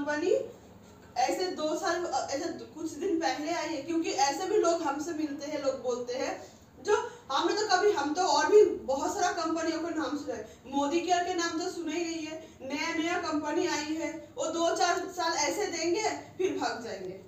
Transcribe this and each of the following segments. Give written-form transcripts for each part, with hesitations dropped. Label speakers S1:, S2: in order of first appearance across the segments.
S1: Company ऐसे 2 साल ऐसे कुछ दिन पहले आई है, क्योंकि ऐसे भी लोग हमसे मिलते हैं, लोग बोलते हैं जो हमने तो कभी, हम तो और भी बहुत सारा कंपनियों का नाम सुना है, मोदी केयर के नाम तो सुना ही नहीं है। नया नया कंपनी आई है, वो 2-4 साल ऐसे देंगे फिर भाग जाएंगे,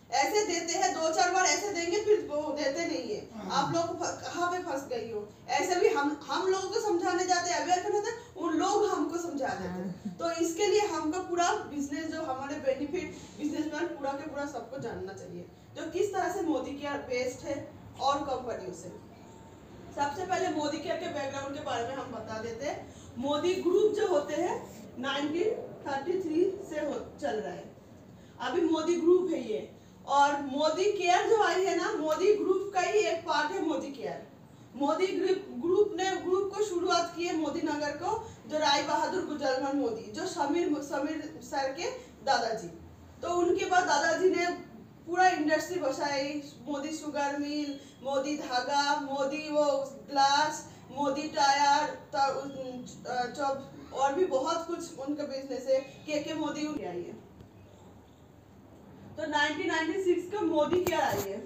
S1: ऐसे देते हैं 2-4 बार ऐसे देंगे फिर वो देते नहीं है। आप लोग कहाँ पे फंस गई हो? ऐसे भी हम लोगों को समझाने जाते हैं, अवेयर करते हैं, उन लोग हमको समझा देते हैं। तो इसके लिए हमको पूरा बिजनेस, जो हमारे बेनिफिट बिजनेसमैन पूरा के पूरा सबको जानना चाहिए, जो किस तरह से मोदी केयर बेस्ड है और कंपनियों से। सबसे पहले मोदी केयर के बैकग्राउंड के बारे में हम बता देते हैं। मोदी ग्रुप जो होते हैं 1933 से चल रहा है, अभी मोदी ग्रुप है ये। और मोदी केयर जो आई है ना, मोदी ग्रुप का ही एक पार्ट है मोदी केयर। मोदी ग्रुप को शुरुआत की है मोदी नगर को, जो राय बहादुर गुजरमल मोदी, जो समीर सर के दादाजी। तो उनके बाद दादाजी ने पूरा इंडस्ट्री बसाई, मोदी शुगर मिल, मोदी धागा, मोदी वो ग्लास, मोदी टायर, और भी बहुत कुछ उनका बिजनेस है। के मोदी उनकी आई है। तो 1996 का मोदी केयर आई है।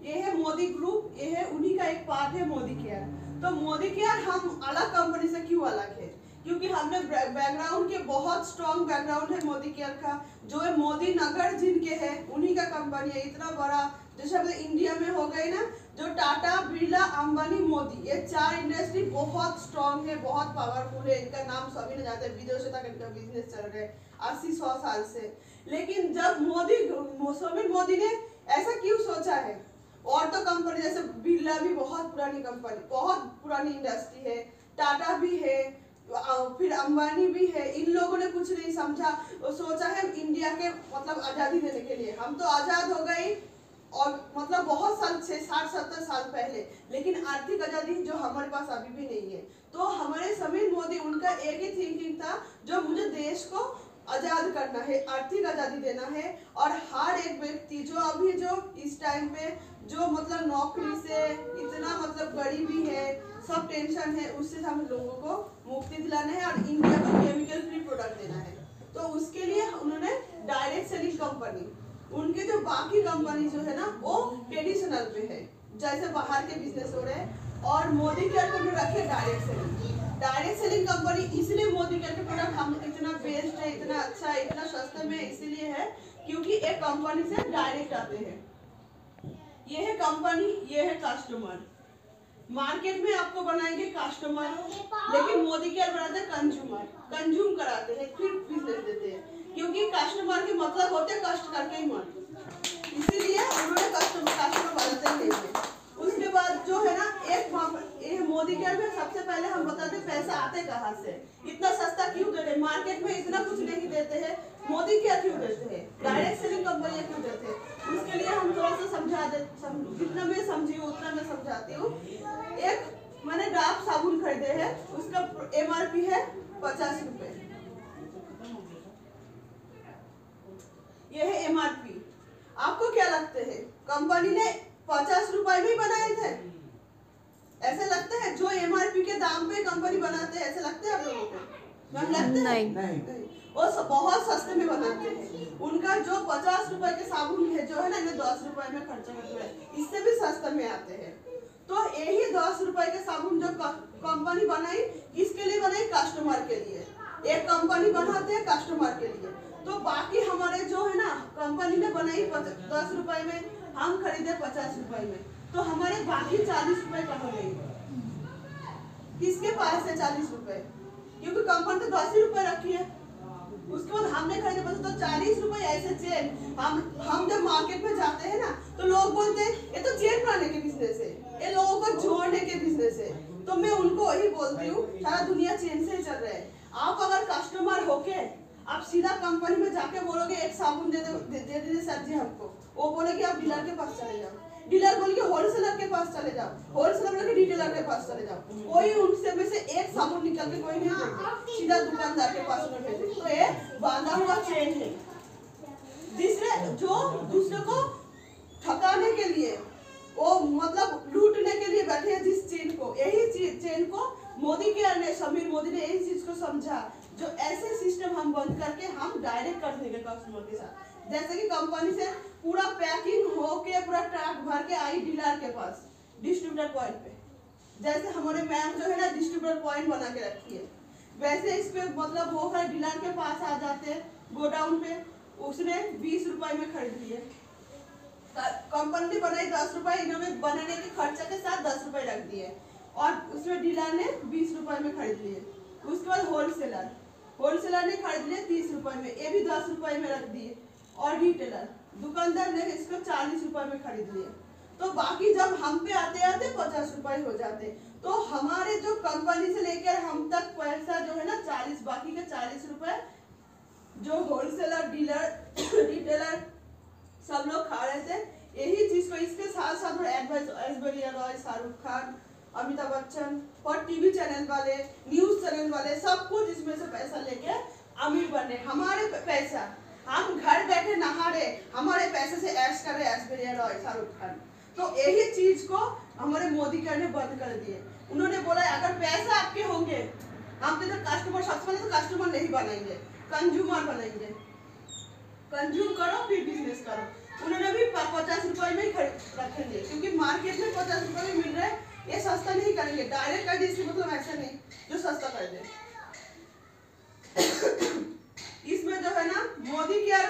S1: ये है मोदी ग्रुप, ये है उन्हीं का एक पार्ट है मोदी केयर। तो मोदी केयर हम अलग कंपनी से क्यों अलग है? क्योंकि हमने बैकग्राउंड के बहुत स्ट्रॉन्ग बैकग्राउंड है मोदी केयर का, जो है मोदी नगर जिनके है उन्हीं का कंपनी है। इतना बड़ा जैसे अपने इंडिया में हो गई ना, जो टाटा, बिरला, अंबानी, मोदी, ये 4 इंडस्ट्री बहुत स्ट्रॉन्ग है, बहुत पावरफुल है। इनका नाम सभी ने जानते हैं, विदेशों तक इनका बिजनेस चल रहा है 80-100 साल से। लेकिन जब समीर मोदी ने ऐसा क्यों सोचा है? और तो कंपनी जैसे बिरला भी बहुत पुरानी कंपनी, बहुत पुरानी इंडस्ट्री है, टाटा भी है, फिर अंबानी भी है। इन लोगों ने कुछ नहीं समझा, वो सोचा है इंडिया के मतलब आजादी देने के लिए। हम तो आजाद हो गए और मतलब बहुत साल से 60-70 साल पहले, लेकिन आर्थिक आजादी जो हमारे पास अभी भी नहीं है। तो हमारे समीर मोदी, उनका एक ही थिंकिंग था, जो मुझे देश को आजाद करना है, आर्थिक आजादी देना है। और हर एक व्यक्ति जो अभी जो इस टाइम पे जो मतलब नौकरी से इतना मतलब गरीबी है, सब टेंशन है, उससे हम लोगों को मुक्ति दिलाना है और इंडिया को केमिकल फ्री प्रोडक्ट देना है। तो उसके लिए उन्होंने डायरेक्ट सेलिंग कंपनी, उनके जो बाकी कंपनी जो है ना वो ट्रेडिशनल पे है, जैसे बाहर के बिजनेस हो रहे हैं। और मोदी केयर को रखे डायरेक्ट सेलिंग कंपनी। इसलिए मोदी केयर के प्रोडक्ट हम इतना बेस्ट है, इतना अच्छा है, इतना सस्ते में इसलिए है क्योंकि एक कंपनी से डायरेक्ट आते हैं। ये है कंपनी, ये है कस्टमर। मार्केट में आपको बनाएंगे कस्टमर, लेकिन मोदी केयर बनाते हैं कंज्यूमर, कंज्यूम कराते हैं फिर बिजनेस देते हैं, क्योंकि कस्टमर के मतलब होते हैं कष्ट करके ही मन, इसीलिए उन्होंने कस्टमर बनाते हैं। उसके बाद जो है ना एक मोदी केयर में सबसे पहले हम बताते पैसा आते कहाँ से, इतना सस्ता क्यों देते हैं, मार्केट में इतना कुछ नहीं देते हैं, मोदी केयर क्यों देते हैं, डायरेक्ट सेलिंग कंपनियां क्यों देते हैं। उसके लिए हम थोड़ा सा समझा दे, जितना मैं समझी हूँ उतना मैं समझाती हूँ। एक मैंने डाब साबुन खरीदे हैं, उसका MRP है 50 रुपए, ये है MRP। आपको क्या लगते है कंपनी ने 50 रुपए में ही बनाए थे? ऐसे लगता है जो MRP के दाम पे कंपनी बनाते हैं, ऐसे लगते हैं आप लोगों को? लगते नहीं, वो बहुत सस्ते में बनाते हैं। उनका जो 50 रुपए के साबुन है जो है ना, इन्हें 10 रुपए में खर्चा करते हैं, इससे भी सस्ते में आते हैं। तो यही 10 रुपए के साबुन जो कंपनी बनाई, किसके लिए बनाई? कस्टमर के लिए। एक कंपनी बनाते हैं कस्टमर के लिए। तो बाकी हमारे जो है ना, कंपनी ने बनाई 10 रुपए में, हम खरीदे 50 रुपए में, तो हमारे बाकी 40 रुपए कहाँ गए? किसके पास है 40 रुपए? क्योंकि कंपनी तो 10 रुपए रखी है। उसके बाद हमने खरीदे तो 40 रुपए ऐसे चेन। हम जब मार्केट में जाते हैं ना, तो लोग बोलते हैं ये तो चेन बनाने के बिजनेस है, ये लोगों को जोड़ने के बिजनेस है। तो मैं उनको वही बोलती हूँ, सारा दुनिया चेन से चल रहा है। आप अगर कस्टमर होके आप सीधा कंपनी में जाके बोलोगे एक साबुन दे दीजिए सर जी हमको, वो बोलेगी आप डीलर के पास चले जाओ, डीलर बोलेगी होलसेलर के पास चले जाओ, होलसेलर बोलेगी रिटेलर के पास चले जाओ, कोई उनसे में से एक साबुन निकल के कोई नहीं देगा, सीधा दुकानदार के पास उन्हें भेजे। तो ये बांधा हुआ चेन है, जिससे जो दूसरे को ठकाने के लिए, वो मतलब लूटने के लिए बैठे हैं जिस चेन को, यही चेन को मोदी केयर ने, समीर मोदी ने इस चीज को समझा, जो ऐसे सिस्टम हम बंद करके हम डायरेक्ट कर देंगे कस्टमर के साथ। जैसे कि कंपनी से पूरा पैकिंग होके पूरा ट्रक भर के आई डीलर के पास डिस्ट्रीब्यूटर पॉइंट पे, जैसे हमारे मैम जो है ना डिस्ट्रीब्यूटर पॉइंट बना के रखी है, वैसे इस पे मतलब वो है डीलर के पास आ जाते हैं गोडाउन पे। उसने 20 रुपए में खरीद लिए, कंपनी ने बनाई 10 रुपए, इन्होंने बनाने के खर्चा के साथ 10 रुपए रख दिए और उसमें डीलर ने 20 रुपए में खरीद लिए। उसके बाद होलसेलर ने खरीद लिए 30 रुपए में, ये भी 10 रुपए में रख दिए। और रिटेलर दुकानदार ने इसको 40 रुपए में खरीद लिए। तो बाकी जब हम पे आते आते 50 रुपए हो जाते। तो हमारे जो कंपनी से लेकर हम तक पैसा जो है ना 40, बाकी के 40 रुपए जो होलसेलर डीलर रिटेलर सब लोग खा रहे थे। यही चीज को इसके साथ साथ ऐश्वर्या रॉय, शाहरुख खान, अमिताभ बच्चन और टीवी चैनल वाले, न्यूज चैनल वाले सब कुछ इसमें से पैसा लेके अमीर बने। हमारे पैसा हम घर बैठे नहा रहे, हमारे पैसे से ऐश कर रहे ऐश्वर्या रॉय, शाहरुख खान। तो यही चीज को हमारे मोदी केयर ने बंद कर दिए। उन्होंने बोला अगर पैसा आपके होंगे, हम तो कस्टमर, सबसे पहले तो कस्टमर नहीं बनाएंगे, कंज्यूमर बनाएंगे। कंज्यूम करो फिर बिजनेस करो। उन्होंने भी 50 रुपए में ही रखेंगे, क्योंकि मार्केट में 50 रुपए में मिल रहा है, ये सस्ता नहीं करेंगे। डायरेक्ट कर दी, मतलब ऐसा नहीं जो सस्ता कर दे। इसमें जो है ना मोदी केयर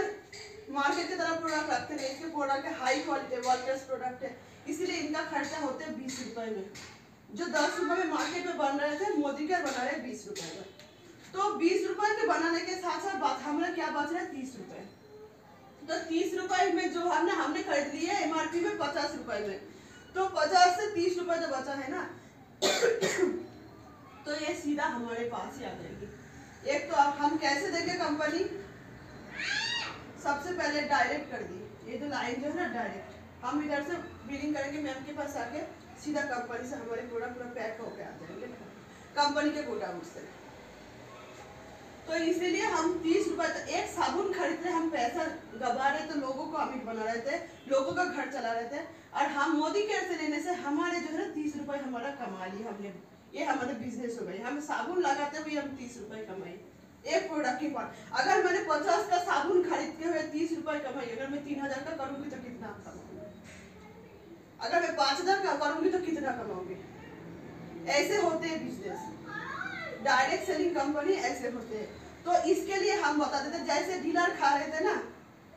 S1: मार्केट की तरफ प्रोडक्ट रखते हैं, इसके product high quality workers product है, इसीलिए इनका खर्चा होते हैं 20 रुपए में। जो 10 रुपए में मार्केट में बन रहे थे, मोदी केयर बना रहे 20 रुपए में। तो 20 रुपए के बनाने के साथ साथ बात हमारा क्या बच रहा है 30 रुपए। तो 30 रुपए में जो हमने खरीद लिया है एमआरपी में 50 रुपए में, तो 50 से 30 रुपए जो बचा है ना तो ये सीधा हमारे पास ही आ जाएगी। एक तो अब हम कैसे देंगे, कंपनी सबसे पहले डायरेक्ट कर दी, ये जो लाइन जो है ना डायरेक्ट हम इधर से बिलिंग करेंगे मैम के पास आके, सीधा कंपनी से हमारे प्रोडक्ट पूरा पैक होके आ जाएंगे कंपनी के गोडाउन से। तो इसीलिए हम 30 रुपए, तो एक साबुन खरीदते हम पैसा गवा रहे, तो लोगों को अमीर बना रहे थे, लोगों का घर चला रहे थे। और हम मोदी केयर से लेने से हमारे जो है ना 30 रुपए हमारा कमा लिया हमने, ये हमारे बिजनेस हो गई। हम साबुन लगाते हुए हम 30 रुपए कमाई एक प्रोडक्ट के बाद। अगर मैंने 50 का साबुन खरीदते हुए 30 रुपए कमाई, अगर मैं 3000 का करूंगी तो कितना कमाऊंगी, अगर मैं 5000 का करूंगी तो कितना कमाऊंगी। ऐसे होते हैं बिजनेस, डायरेक्ट सेलिंग कंपनी ऐसे होते हैं। तो इसके लिए हम बता देते, जैसे डीलर खा रहे थे ना,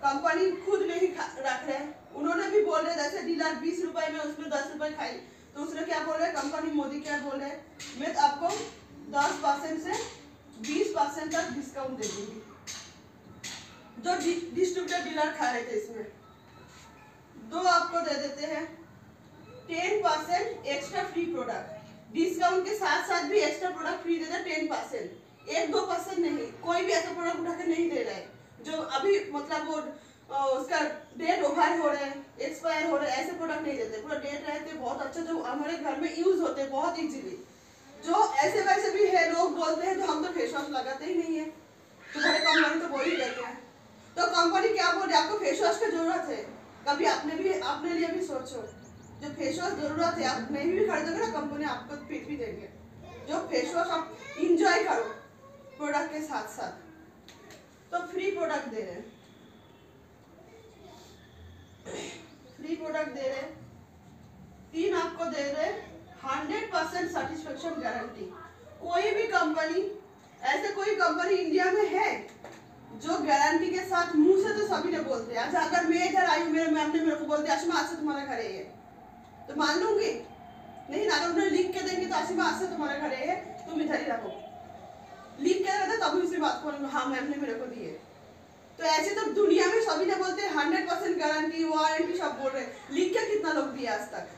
S1: कंपनी खुद नहीं रख रहे, उन्होंने भी बोल रहे जैसे डीलर 20 रुपए में उसमें 10 रुपए खाई, तो उसने क्या बोल रहे, कंपनी मोदी क्या बोल रहे, मैं आपको 10% से 20% तक डिस्काउंट दे दूंगी। जो डिस्ट्रीब्यूटर डीलर खा रहे थे इसमें दो आपको दे देते हैं 10% एक्स्ट्रा फ्री प्रोडक्ट, डिस्काउंट के साथ साथ भी एक्स्ट्रा प्रोडक्ट फ्री देते 10%, 1-2% नहीं, कोई भी ऐसा प्रोडक्ट उठा के नहीं दे रहा है जो अभी मतलब वो उसका डेट ओवर हो रहा है, एक्सपायर हो रहा है, ऐसे प्रोडक्ट नहीं देते। पूरा डेट रहते बहुत अच्छा, जो हमारे घर में यूज होते हैं बहुत इजीली। जो ऐसे वैसे भी है, लोग बोलते हैं तो हम तो फेस वॉश लगाते ही नहीं है, तो बड़े कंपनी तो बोल ही देते हैं। तो कंपनी क्या बोल रही है, आपको फेस वॉश की जरूरत है, कभी अपने लिए भी सोचो, जो फेस वॉश जरूरत है आप नहीं भी खरीदोगे ना, कंपनी आपको फिर भी देंगे। जो फेस वॉश आप इंजॉय करो प्रोडक्ट के साथ साथ, तो फ्री प्रोडक्ट दे रहे हैं, फ्री प्रोडक्ट दे रहे, 3 आपको दे रहे 100% सेटिस्फेक्शन गारंटी। कोई भी कंपनी, ऐसे कोई कंपनी इंडिया में है जो गारंटी के साथ, मुंह से तो सभी ने बोलते हैं। अच्छा अगर मैं इधर आई हूँ, मेरे मैम ने मेरे को बोल दिया आशिमा आज से तुम्हारा घर है ये, तो मान लूंगी नहीं ना। अगर उन्होंने लिख के देंगे तो आशिमा आज से तुम्हारा घर है, तुम इधर ही रहो, लिख के रहता तभी उसी बात को हाँ मैम ने मेरे को दिए। तो ऐसे तो दुनिया में सभी ने बोलते हैं 100% गारंटी वारंटी सब बोल रहे हैं, लिख के कितना लोग दिया आज तक।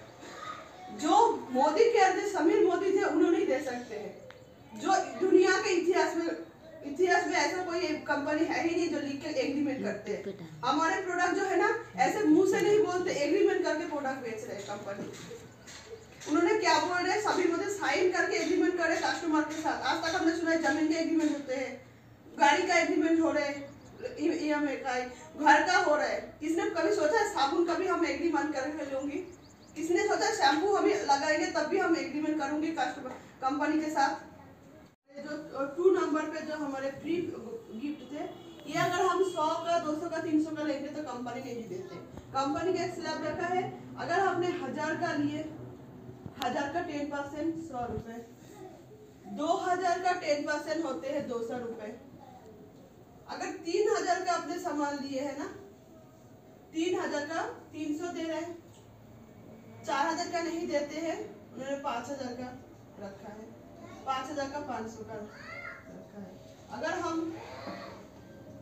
S1: जो मोदी केयर थे, समीर मोदी थे, उन्होंने ही दे सकते हैं। जो दुनिया के इतिहास में ऐसा कोई कंपनी है ही नहीं जो लिख के एग्रीमेंट करते हैं। हमारे प्रोडक्ट जो है ना ऐसे मुंह से नहीं बोलते, एग्रीमेंट करके प्रोडक्ट बेच रहे हैं कंपनी। उन्होंने क्या बोल रहे हैं, सभी मुझे साइन करके एग्रीमेंट करे कस्टमर के साथ। आज तक हमने सुना है जमीन के एग्रीमेंट होते हैं, गाड़ी का एग्रीमेंट हो रहे हैं, EMI का, घर का हो रहा है। किसने कभी सोचा है साबुन कभी हम एग्रीमेंट करके लूंगी? किसी ने सोचा शैम्पू हमें लगाएंगे तब भी हम एग्रीमेंट करूंगी कस्टमर कंपनी के साथ। जो 2 नंबर पे जो हमारे फ्री गिफ्ट थे, ये अगर हम 100 का 200 का 300 का लेंगे तो कंपनी नहीं देते। कंपनी का एक स्लैब रखा है, अगर आपने 1000 का लिए, 1000 का 10% 100 रुपए, 2000 का 10% होते हैं 200 रुपए। अगर 3000 का अपने सामान लिए है ना, 3000 का 300 दे रहे हैं, 4000 का नहीं देते हैं, उन्होंने 5000 का रखा है, 5000 का 500 का रखा है। अगर हम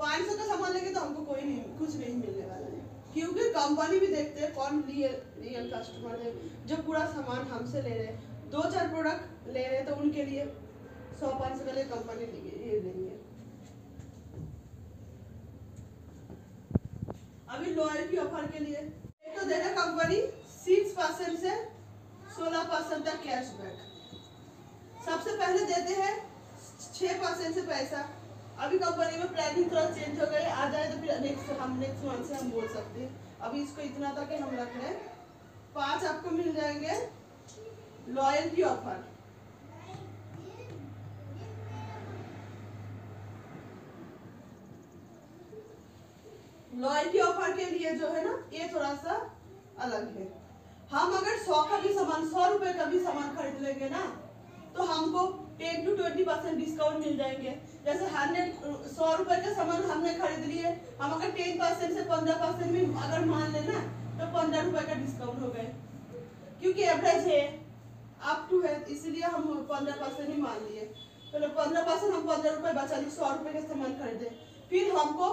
S1: 500 का सामान लेंगे तो हमको कोई नहीं, कुछ नहीं मिलने वाला है, क्योंकि कंपनी भी देखते हैं कौन रियल कस्टमर है जो पूरा सामान हमसे ले रहे हैं। 2-4 प्रोडक्ट ले रहे हैं तो उनके लिए 100-500 के लिए कंपनी ये देंगे। अभी लॉयल्टी ऑफर के लिए एक तो देगा कंपनी 6% से 16% तक कैशबैक। सबसे पहले देते हैं 6% से पैसा। अभी कंपनी में प्लानिंग थोड़ा चेंज हो गई, आ जाए तो फिर नेक्स्ट मंथ से हम बोल सकते हैं। अभी इसको इतना तक हम रख रहे हैं। 5 आपको मिल जाएंगे लॉयल्टी ऑफर। लॉयल्टी ऑफर के लिए जो है ना, ये थोड़ा सा अलग है। हम अगर 100 का भी सामान, 100 रुपए का भी सामान खरीद लेंगे ना, तो हमको 10 to 20% डिस्काउंट मिल जाएंगे। जैसे 100 रुपए का सामान हमने खरीद लिए, हम अगर 10% से 15% भी अगर मान लेना तो 15 रुपए का डिस्काउंट हो गए, क्योंकि एवरेज है, अप टू है, इसलिए हम 15% ही मान लिए। तो 15% हम 15 रुपए बचा लिए, 100 रुपए का सामान खरीदे, फिर हमको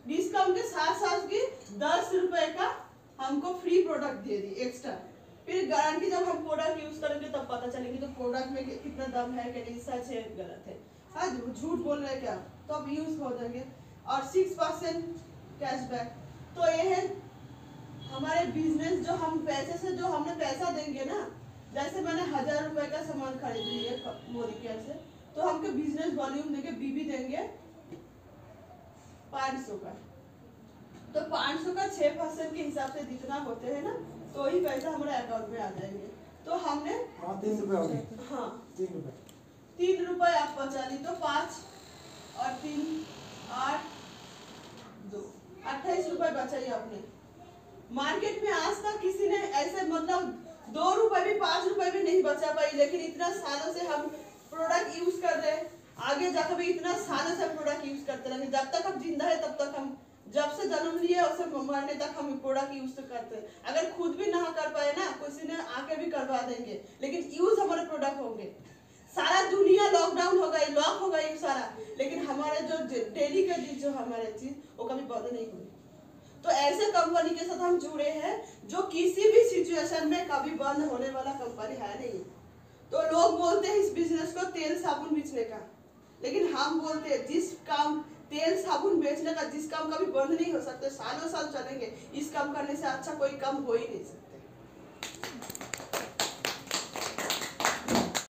S1: डिस्काउंट के साथ साथ की 10 रुपए का हमको फ्री प्रोडक्ट दे दी एक्स्ट्रा। फिर गारंटी जब हम प्रोडक्ट यूज करेंगे तब पता चलेगी तो प्रोडक्ट में कितना दम है कि नहीं, सच है गलत है, हाँ झूठ बोल रहे क्या, तो अब यूज हो जाएंगे। और 6% कैशबैक। तो ये है हमारे बिजनेस, जो हम पैसे से जो हमने पैसा देंगे ना, जैसे मैंने 1000 रुपए का सामान खरीद लिया मोदी केयर से, तो हमको बिजनेस वॉल्यूम देंगे, बीबी देंगे 500 का। तो 500 का 6% के हिसाब से जितना होते हैं ना, तो ही पैसा हमारे अकाउंट में आ जाएंगे। तो हमने
S2: 3 रुपए हो गए।
S1: हाँ
S2: 3
S1: रुपए आप बचा ली, तो 5 और 3 8 2 28 रुपए बचाइए आपने। मार्केट में आज तक किसी ने ऐसे मतलब 2 रुपए भी 5 रुपए भी नहीं बचा पाई, लेकिन इतना सालों से हम प्रोडक्ट यूज कर रहे हैं, आगे जाकर भी इतना सालों से प्रोडक्ट यूज करते रहेंगे। जब तक हम जिंदा है तब तक हम, जब से जन्म लिए उससे मरने तक हम प्रोडक्ट यूज करते हैं। अगर खुद भी ना कर पाए ना, किसी ने आके भी करवा देंगे, लेकिन यूज हमारे प्रोडक्ट होंगे। सारा दुनिया लॉकडाउन हो गई, लॉक हो गई सारा, लेकिन हमारे जो डेली के जो हमारे चीज वो कभी बंद नहीं हुई। तो ऐसे कंपनी के साथ हम जुड़े हैं जो किसी भी सिचुएशन में कभी बंद होने वाला कंपनी है नहीं। तो लोग बोलते हैं इस बिजनेस को तेल साबुन बेचने का, लेकिन हम बोलते हैं जिस काम तेल साबुन बेचने का, जिस काम कभी बंद नहीं हो सकते, सालों साल चलेंगे, इस काम करने से अच्छा कोई काम हो ही नहीं सकता।